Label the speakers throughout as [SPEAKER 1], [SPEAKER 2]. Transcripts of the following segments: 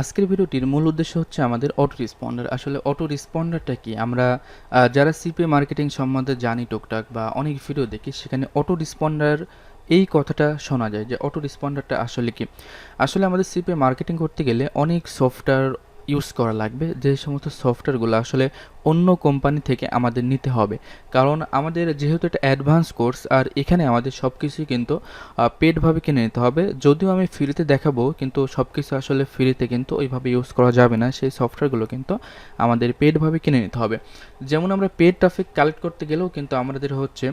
[SPEAKER 1] আজকের ভিডিওটির মূল উদ্দেশ্য হচ্ছে আমাদের অটো রেসপন্ডার। আসলে অটো রেসপন্ডারটা কি? আমরা যারা সিপিএ মার্কেটিং সম্বন্ধে জানি টুকটাক বা অনেক ভিডিও দেখি, সেখানে অটো রেসপন্ডার এই কথাটা শোনা যায় যে অটো রেসপন্ডারটা আসলে কি? আসলে আমাদের সিপিএ মার্কেটিং করতে গেলে অনেক সফটওয়্যার ইউজ করা লাগবে, যে সমস্ত সফটওয়্যারগুলো আসলে অন্য কোম্পানি থেকে আমাদের নিতে হবে। কারণ আমাদের যেহেতু এটা অ্যাডভান্স কোর্স, আর এখানে আমাদের সব কিছুই কিন্তু পেডভাবে কিনে নিতে হবে। যদিও আমি ফ্রিতে দেখাবো, কিন্তু সব কিছু আসলে ফ্রিতে কিন্তু ওইভাবে ইউজ করা যাবে না। সেই সফটওয়্যারগুলো কিন্তু আমাদের পেডভাবে কিনে নিতে হবে। যেমন আমরা পেড ট্রাফিক কালেক্ট করতে গেলেও কিন্তু আমাদের হচ্ছে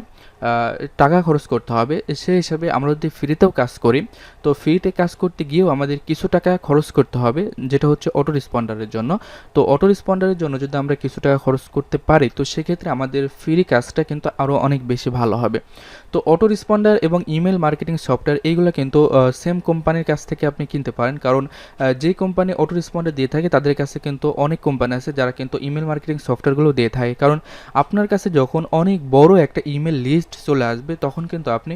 [SPEAKER 1] টাকা খরচ করতে হবে। সেই হিসাবে আমরা যদি ফ্রিতেও কাজ করি, তো ফ্রিতে কাজ করতে গিয়েও আমাদের কিছু টাকা খরচ করতে হবে, যেটা হচ্ছে অটো রেসপন্ডারের জন্য। তো অটো রেসপন্ডারের জন্য যদি আমরা কিছু টাকা খরচ করতে পারি, তো সেক্ষেত্রে আমাদের ফ্রি কাজটা কিন্তু আরও অনেক বেশি ভালো হবে। তো অটো রেসপন্ডার এবং ইমেল মার্কেটিং সফটওয়্যার এইগুলো কিন্তু সেম কোম্পানির কাছ থেকে আপনি কিনতে পারেন। কারণ যে কোম্পানি অটো রেসপন্ডার দিয়ে থাকে তাদের কাছে কিন্তু অনেক কোম্পানি আছে যারা কিন্তু ইমেল মার্কেটিং সফটওয়্যারগুলো দিয়ে থাকে। কারণ আপনার কাছে যখন অনেক বড় একটা ইমেল লিস্ট চলে আসবে, তখন কিন্তু আপনি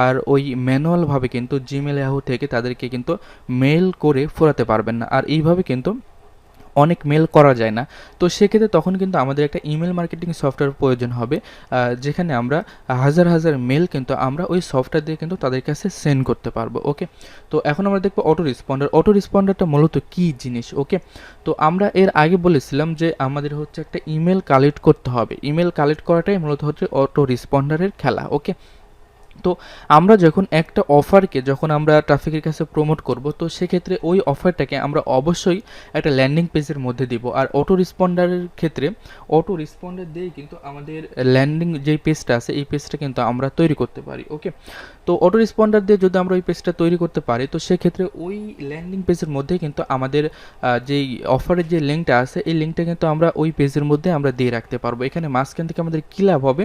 [SPEAKER 1] আর ওই ম্যানুয়ালভাবে কিন্তু জিমেল ইয়াহু থেকে তাদেরকে কিন্তু মেল করে ফোরাতে পারবেন না। আর এইভাবে কিন্তু অনেক মেল করা যায় না। তো সেক্ষেত্রে তখন কিন্তু আমাদের একটা ইমেল মার্কেটিং সফটওয়্যার প্রয়োজন হবে, যেখানে আমরা হাজার হাজার মেল কিন্তু আমরা ওই সফটওয়্যার দিয়ে কিন্তু তাদের কাছে সেন্ড করতে পারবো। ওকে, তো এখন আমরা দেখবো অটো রেসপন্ডার। অটো রেসপন্ডারটা মূলত কী জিনিস? ওকে, তো আমরা এর আগে বলেছিলাম যে আমাদের হচ্ছে একটা ইমেল কালেক্ট করতে হবে। ইমেল কালেক্ট করাটাই মূলত হচ্ছে অটো রেসপন্ডারের খেলা। ওকে, তো আমরা যখন একটা অফারকে যখন আমরা ট্রাফিকের কাছে প্রমোট করব, তো সেক্ষেত্রে ওই অফারটাকে আমরা অবশ্যই একটা ল্যান্ডিং পেজের মধ্যে দিব। আর অটো রেসপন্ডারের ক্ষেত্রে অটো রেসপন্ডার দিয়েই কিন্তু আমাদের ল্যান্ডিং যেই পেজটা আছে এই পেজটা কিন্তু আমরা তৈরি করতে পারি। ওকে, তো অটো রেসপন্ডার দিয়ে যদি আমরা ওই পেজটা তৈরি করতে পারি, তো সেক্ষেত্রে ওই ল্যান্ডিং পেজের মধ্যে কিন্তু আমাদের যেই অফারের যে লিঙ্কটা আছে এই লিঙ্কটা কিন্তু আমরা ওই পেজের মধ্যে আমরা দিয়ে রাখতে পারবো। এখানে মাঝখান থেকে আমাদের কী লাভ হবে?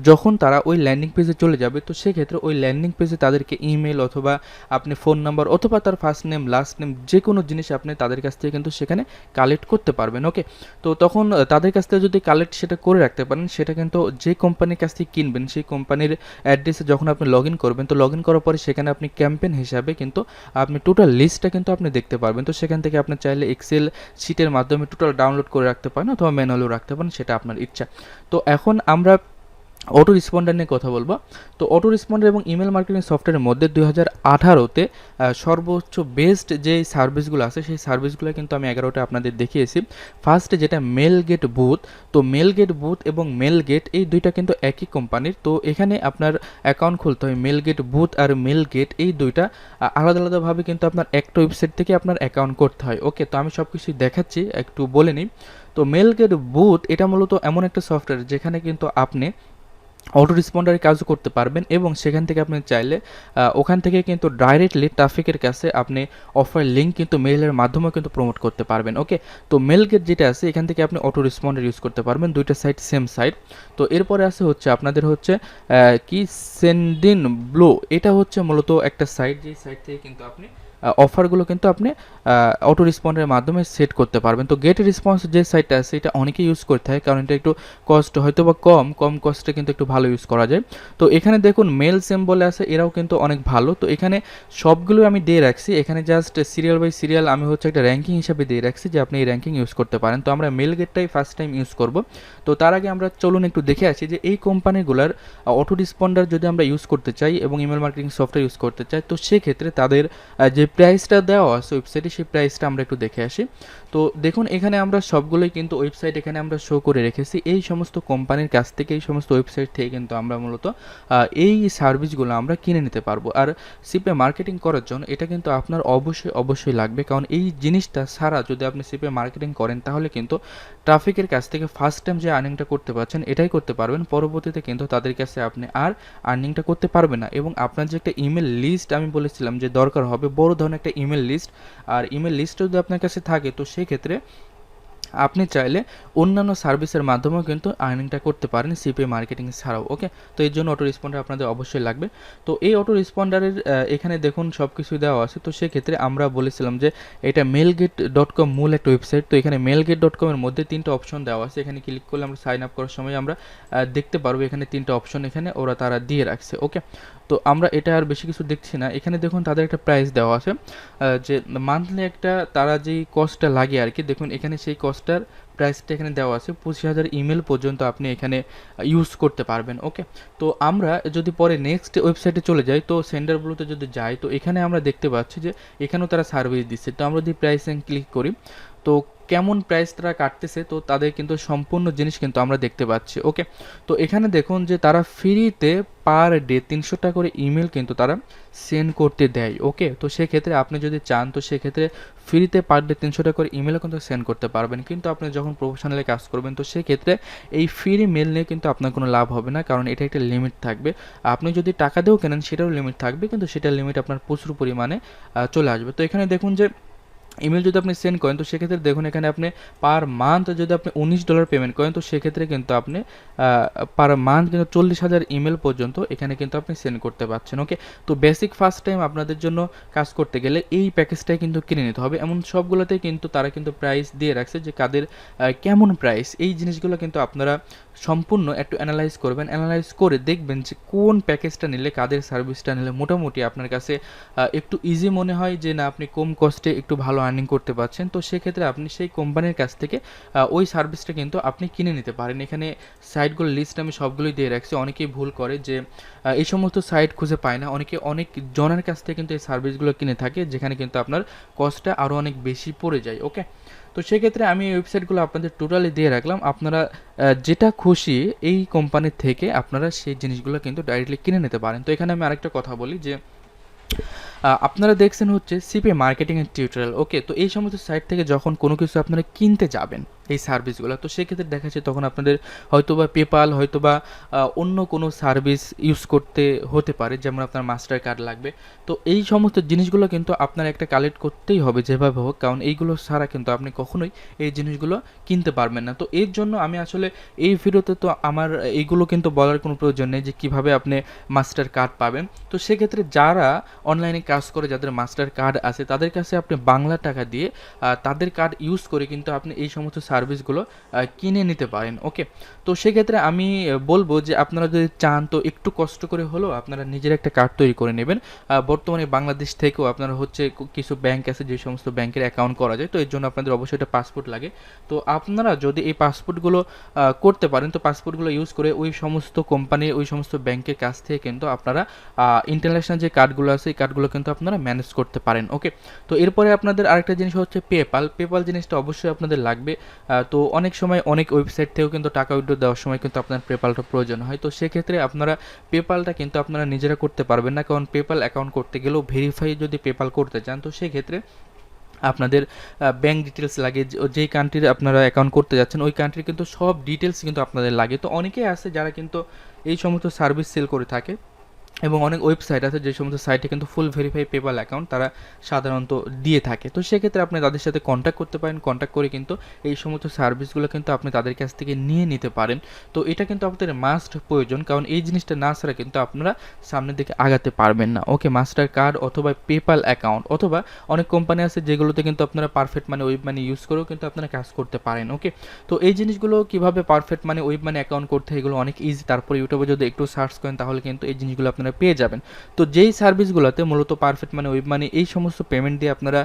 [SPEAKER 1] যখন তারা ওই ল্যান্ডিং পেজে চলে যাবে, তো সেক্ষেত্রে ওই ল্যান্ডিং পেজে তাদেরকে ইমেল অথবা আপনি ফোন নাম্বার অথবা তার ফার্স্ট নেম লাস্ট নেম যে কোনো জিনিস আপনি তাদের কাছ থেকে কিন্তু সেখানে কালেক্ট করতে পারবেন। ওকে, তো তখন তাদের কাছ থেকে যদি কালেক্ট সেটা করে রাখতে পারেন, সেটা কিন্তু যে কোম্পানির কাছ থেকে কিনবেন সেই কোম্পানির অ্যাড্রেসে যখন আপনি লগ ইন করবেন, তো লগ ইন করার পরে সেখানে আপনি ক্যাম্পেইন হিসাবে কিন্তু আপনি টোটাল লিস্টটা কিন্তু আপনি দেখতে পারবেন। তো সেখান থেকে আপনি চাইলে এক্সেল শিটের মাধ্যমে টোটাল ডাউনলোড করে রাখতে পারেন অথবা ম্যানুয়ালও রাখতে পারেন, সেটা আপনার ইচ্ছা। তো এখন আমরা অটো রেসপন্ডার নিয়ে কথা বলবো। তো অটো রেসপন্ডার এবং ইমেল মার্কেটিং সফটওয়্যারের মধ্যে 2018-তে সর্বোচ্চ বেস্ট যে সার্ভিসগুলো আছে সেই সার্ভিসগুলো কিন্তু আমি 11টা আপনাদের দেখিয়েছি। ফার্স্টে যেটা মেল গেট বুথ, তো মেল গেট বুথ এবং মেল গেট এই দুইটা কিন্তু একই কোম্পানির। তো এখানে আপনার অ্যাকাউন্ট খুলতে হয়। মেল গেট বুথ আর মেল গেট এই দুইটা আলাদা আলাদাভাবে কিন্তু আপনার একটা ওয়েবসাইট থেকে আপনার অ্যাকাউন্ট করতে হয়। ওকে, তো আমি সব কিছুই দেখাচ্ছি, একটু বলে নিই। তো মেল গেট বুথ এটা মূলত এমন একটা সফটওয়্যার যেখানে কিন্তু আপনি অটো রেসপন্ডারের কাজও করতে পারবেন, এবং সেখান থেকে আপনি চাইলে ওখান থেকে কিন্তু ডাইরেক্টলি ট্রাফিকের কাছে আপনি অফার লিঙ্ক কিন্তু মেইলের মাধ্যমেও কিন্তু প্রমোট করতে পারবেন। ওকে, তো মেল গেট যেটা আছে এখান থেকে আপনি অটো রেসপন্ডার ইউজ করতে পারবেন, দুইটা সাইট সেম সাইট। তো এরপরে আছে হচ্ছে আপনাদের হচ্ছে কি সেন্ডিন ব্লো, এটা হচ্ছে মূলত একটা সাইট, যেই সাইট থেকে কিন্তু আপনি অফারগুলো কিন্তু আপনি অটো রেসপন্ডের মাধ্যমে সেট করতে পারবেন। তো গেট রেসপন্স যে সাইটটা আছে এটা অনেকেই ইউজ করতে হয়, কারণ এটা একটু কস্ট হয়তো বা কম কস্টে কিন্তু একটু ভালো ইউজ করা যায়। তো এখানে দেখুন মেল সেম বলে আছে, এরাও কিন্তু অনেক ভালো। তো এখানে সবগুলো আমি দিয়ে রাখছি, এখানে জাস্ট সিরিয়াল বাই সিরিয়াল আমি হচ্ছে একটা র্যাঙ্কিং হিসাবে দিয়ে রাখছি যে আপনি এই র্যাঙ্কিং ইউজ করতে পারেন। তো আমরা মেল গেটটাই ফার্স্ট টাইম ইউজ করব। তো তার আগে আমরা চলুন একটু দেখে আসি যে এই কোম্পানিগুলোর অটো রেসপন্ডার যদি আমরা ইউজ করতে চাই এবং ইমেল মার্কেটিং সফটওয়্যার ইউজ করতে চাই, তো সেক্ষেত্রে তাদের যে প্রাইসটা দেওয়া আছে ওয়েবসাইটে সেই প্রাইসটা আমরা একটু দেখে আসি। তো দেখুন এখানে আমরা সবগুলোই কিন্তু ওয়েবসাইট এখানে আমরা শো করে রেখেছি। এই সমস্ত কোম্পানির কাছ থেকে এই সমস্ত ওয়েবসাইট থেকে কিন্তু আমরা মূলত এই সার্ভিসগুলো আমরা কিনে নিতে পারবো। আর সিপিএ মার্কেটিং করার জন্য এটা কিন্তু আপনার অবশ্যই লাগবে, কারণ এই জিনিসটা ছাড়া যদি আপনি সিপিএ মার্কেটিং করেন তাহলে কিন্তু ট্রাফিকের কাছ থেকে ফার্স্ট টাইম যে আর্নিংটা করতে পারছেন এটাই করতে পারবেন, পরবর্তীতে কিন্তু তাদের কাছে আপনি আর আর্নিংটা করতে পারবেন না। এবং আপনার যে একটা ইমেল লিস্ট আমি বলেছিলাম যে দরকার হবে, বড় ধরনের একটা ইমেল লিস্ট, আর ইমেল লিস্টটা যদি আপনার কাছে থাকে তো সেক্ষেত্রে আপনি চাইলে অন্যান্য সার্ভিসের মাধ্যমেও কিন্তু আর্নিংটা করতে পারেন সিপিএ মার্কেটিং ছাড়াও। ওকে, তো এর জন্য অটো রেসপন্ডার আপনাদের অবশ্যই লাগবে। তো এই অটো রেসপন্ডারের এখানে দেখুন সব কিছুই দেওয়া আছে। তো সেক্ষেত্রে আমরা বলেছিলাম যে এটা mailgate.com মূল একটা ওয়েবসাইট। তো এখানে mailgate.com এর মধ্যে 3টা অপশন দেওয়া আছে। এখানে ক্লিক করলে আমরা সাইন আপ করার সময় আমরা দেখতে পারবো এখানে 3টা অপশন এখানে তারা দিয়ে রাখছে। ওকে, তো আমরা এটা আর বেশি কিছু দেখছি না। এখানে দেখুন তাদের একটা প্রাইস দেওয়া আছে, যে মান্থলি একটা তারা যেই কস্টটা লাগে আর কি, দেখুন এখানে সেই কস্টটার প্রাইসটা এখানে দেওয়া আছে 25,000 ইমেল পর্যন্ত আপনি এখানে ইউজ করতে পারবেন। ওকে, তো আমরা যদি পরে নেক্সট ওয়েবসাইটে চলে যাই, তো সেন্ডারগুলোতে যদি যাই, তো এখানে আমরা দেখতে পাচ্ছি যে এখানেও তারা সার্ভিস দিচ্ছে। তো আমরা যদি প্রাইসিং ক্লিক করি, তো কেমন প্রাইস তারা কাটতেছে, তো তাদের কিন্তু সম্পূর্ণ জিনিস কিন্তু আমরা দেখতে পাচ্ছি। ওকে, তো এখানে দেখুন যে তারা ফ্রিতে পার ডে 300 টাকা করে ইমেল কিন্তু তারা সেন্ড করতে দেয়। ওকে, তো সেক্ষেত্রে আপনি যদি চান, তো সেক্ষেত্রে ফ্রিতে পার ডে 300 টাকা করে ইমেলও কিন্তু সেন্ড করতে পারবেন। কিন্তু আপনি যখন প্রফেশনালি কাজ করবেন, তো সেক্ষেত্রে এই ফ্রি মেল নিয়ে কিন্তু আপনার কোনো লাভ হবে না, কারণ এটা একটা লিমিট থাকবে। আপনি যদি টাকা দিয়েও কেনেন সেটাও লিমিট থাকবে, কিন্তু সেটার লিমিট আপনার প্রচুর পরিমাণে চলে আসবে। তো এখানে দেখুন যে ইমেল যদি আপনি সেন্ড করেন, তো সেক্ষেত্রে দেখুন এখানে আপনি পার মান্থ যদি আপনি $19 পেমেন্ট করেন, তো সেক্ষেত্রে কিন্তু আপনি পার মান্থ কিন্তু 40,000 ইমেল পর্যন্ত এখানে কিন্তু আপনি সেন্ড করতে পারছেন। ওকে, তো বেসিক ফার্স্ট টাইম আপনাদের জন্য কাজ করতে গেলে এই প্যাকেজটাই কিন্তু কিনে নিতে হবে। এমন সবগুলোতেই কিন্তু তারা কিন্তু প্রাইস দিয়ে রাখছে যে কাদের কেমন প্রাইস, এই জিনিসগুলো কিন্তু আপনারা সম্পূর্ণ একটু অ্যানালাইজ করবেন। অ্যানালাইজ করে দেখবেন যে কোন প্যাকেজটা নিলে, কাদের সার্ভিসটা নিলে মোটামুটি আপনার কাছে একটু ইজি মনে হয়, যে না আপনি কম কস্টে একটু ভালো আর্নিং করতে পারছেন। তো সেক্ষেত্রে আপনি সেই কোম্পানির কাছ থেকে ওই সার্ভিসটা কিন্তু আপনি কিনে নিতে পারেন। এখানে সাইটগুলোর লিস্ট আমি সবগুলোই দিয়ে রাখছি। অনেকেই ভুল করে যে এই সমস্ত সাইট খুঁজে পায় না, অনেকে অনেক জনের কাছ থেকে কিন্তু এই সার্ভিসগুলো কিনে থাকে, যেখানে কিন্তু আপনার কস্টটা আরও অনেক বেশি পড়ে যায়। ওকে, তো সেক্ষেত্রে আমি এই ওয়েবসাইটগুলো আপনাদের টোটালি দিয়ে রাখলাম। আপনারা যেটা খুশি এই কোম্পানির থেকে আপনারা সেই জিনিসগুলো কিন্তু ডাইরেক্টলি কিনে নিতে পারেন। তো এখানে আমি আরেকটা কথা বলি যে আপনারা দেখছেন হচ্ছে সিপিএ মার্কেটিং এর টিউটোরিয়াল। ওকে, তো এই সমস্ত সাইট থেকে যখন কোনো কিছু আপনারা কিনতে যাবেন এই সার্ভিসগুলো, তো সেক্ষেত্রে দেখা যাচ্ছে তখন আপনাদের হয়তোবা পেপাল, হয়তোবা অন্য কোনো সার্ভিস ইউজ করতে হতে পারে, যেমন আপনার মাস্টার কার্ড লাগবে। তো এই সমস্ত জিনিসগুলো কিন্তু আপনার একটা কালেক্ট করতেই হবে যেভাবে হোক, কারণ এইগুলো ছাড়া কিন্তু আপনি কখনোই এই জিনিসগুলো কিনতে পারবেন না। তো এর জন্য আমি আসলে এই ভিডিওতে তো আমার এইগুলো কিন্তু বলার কোনো প্রয়োজন নেই যে কীভাবে আপনি মাস্টার কার্ড পাবেন। তো সেক্ষেত্রে যারা অনলাইনে কাজ করে, যাদের মাস্টার কার্ড আছে, তাদের কাছে আপনি বাংলা টাকা দিয়ে তাদের কার্ড ইউজ করে কিন্তু আপনি এই সমস্ত সার্ভিসগুলো কিনে নিতে পারেন। ওকে, তো সেক্ষেত্রে আমি বলবো যে আপনারা যদি চান, তো একটু কষ্ট করে হলেও আপনারা নিজের একটা কার্ড তৈরি করে নেবেন। বর্তমানে বাংলাদেশ থেকেও আপনারা হচ্ছে কিছু ব্যাংক আছে যে সমস্ত ব্যাংকের অ্যাকাউন্ট করা যায়, তো এর জন্য আপনাদের অবশ্যই একটা পাসপোর্ট লাগে। তো আপনারা যদি এই পাসপোর্টগুলো করতে পারেন, তো পাসপোর্টগুলো ইউজ করে ওই সমস্ত কোম্পানির, ওই সমস্ত ব্যাংকের কাছ থেকে কিন্তু আপনারা ইন্টারন্যাশনাল যে কার্ডগুলো আছে এই কার্ডগুলো কিন্তু আপনারা ম্যানেজ করতে পারেন। ওকে, তো এরপরে আপনাদের আরেকটা জিনিস হচ্ছে পেপাল। পেপাল জিনিসটা অবশ্যই আপনাদের লাগবে। তো অনেক সময় অনেক ওয়েবসাইট থেকেও কিন্তু টাকা উইথড্র দেওয়ার সময় কিন্তু আপনার পেপালটা প্রয়োজন হয়। তো সেক্ষেত্রে আপনারা পেপালটা কিন্তু আপনারা নিজেরা করতে পারবেন না, কারণ পেপাল অ্যাকাউন্ট করতে গেলেও ভেরিফাই যদি পেপাল করতে চান, তো সেক্ষেত্রে আপনাদের ব্যাঙ্ক ডিটেলস লাগে, যেই কান্ট্রির আপনারা অ্যাকাউন্ট করতে যাচ্ছেন ওই কান্ট্রির কিন্তু সব ডিটেলস কিন্তু আপনাদের লাগে। তো অনেকেই আছে যারা কিন্তু এই সমস্ত সার্ভিস সেল করে থাকে, এবং অনেক ওয়েবসাইট আছে যে সমস্ত সাইটে কিন্তু ফুল ভেরিফাই পেপাল অ্যাকাউন্ট তারা সাধারণত দিয়ে থাকে। তো সেক্ষেত্রে আপনি তাদের সাথে কন্ট্যাক্ট করতে পারেন, কন্ট্যাক্ট করে কিন্তু এই সমস্ত সার্ভিসগুলো কিন্তু আপনি তাদের কাছ থেকে নিয়ে নিতে পারেন। তো এটা কিন্তু আপনাদের মাস্ট প্রয়োজন, কারণ এই জিনিসটা না ছাড়া কিন্তু আপনারা সামনের দিকে আগাতে পারবেন না। ওকে, মাস্টার কার্ড অথবা পেপাল অ্যাকাউন্ট, অথবা অনেক কোম্পানি আছে যেগুলোতে কিন্তু আপনারা পারফেক্ট মানে ওয়েব মানি ইউজ করেও কিন্তু আপনারা কাজ করতে পারেন। ওকে, তো এই জিনিসগুলো কীভাবে পারফেক্ট মানে ওয়েব মানি অ্যাকাউন্ট করতে হয় এগুলো অনেক ইজি। তারপরে ইউটিউবে যদি একটু সার্চ করেন তাহলে কিন্তু এই জিনিসগুলো আপনারা পেয়ে যাবেন। তো যেই সার্ভিসগুলোতে মূলত পারফেক্ট মানে ওয়েব মানি এই সমস্ত পেমেন্ট দিয়ে আপনারা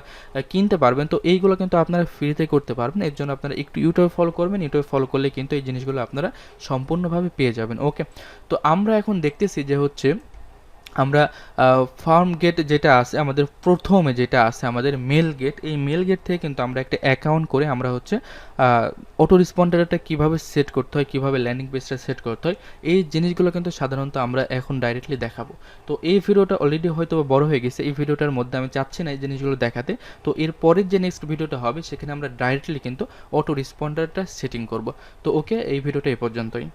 [SPEAKER 1] কিনতে পারবেন, তো এইগুলো কিন্তু আপনারা ফ্রিতে করতে পারবেন। এর জন্য আপনারা একটু ইউটিউবে ফলো করবেন, ইউটিউবে ফলো করলে কিন্তু এই জিনিসগুলো আপনারা সম্পূর্ণভাবে পেয়ে যাবেন। ওকে, তো আমরা এখন দেখতেছি যে হচ্ছে আমরা ফার্ম গেট যেটা আছে আমাদের, প্রথমে যেটা আছে আমাদের মেল গেট, এই মেল গেট থেকে কিন্তু আমরা একটা অ্যাকাউন্ট করে আমরা হচ্ছে অটো রেসপন্ডারটা কীভাবে সেট করতে হয়, কীভাবে ল্যান্ডিং পেজটা সেট করতে হয়, এই জিনিসগুলো কিন্তু সাধারণত আমরা এখন ডাইরেক্টলি দেখাবো। তো এই ভিডিওটা অলরেডি হয়তো বড় হয়ে গেছে, এই ভিডিওটার মধ্যে আমি চাচ্ছি না এই জিনিসগুলো দেখাতে। তো এর পরের যে নেক্সট ভিডিওটা হবে সেখানে আমরা ডাইরেক্টলি কিন্তু অটো রেসপন্ডারটা সেটিং করব। তো ওকে, এই ভিডিওটা এই পর্যন্তই।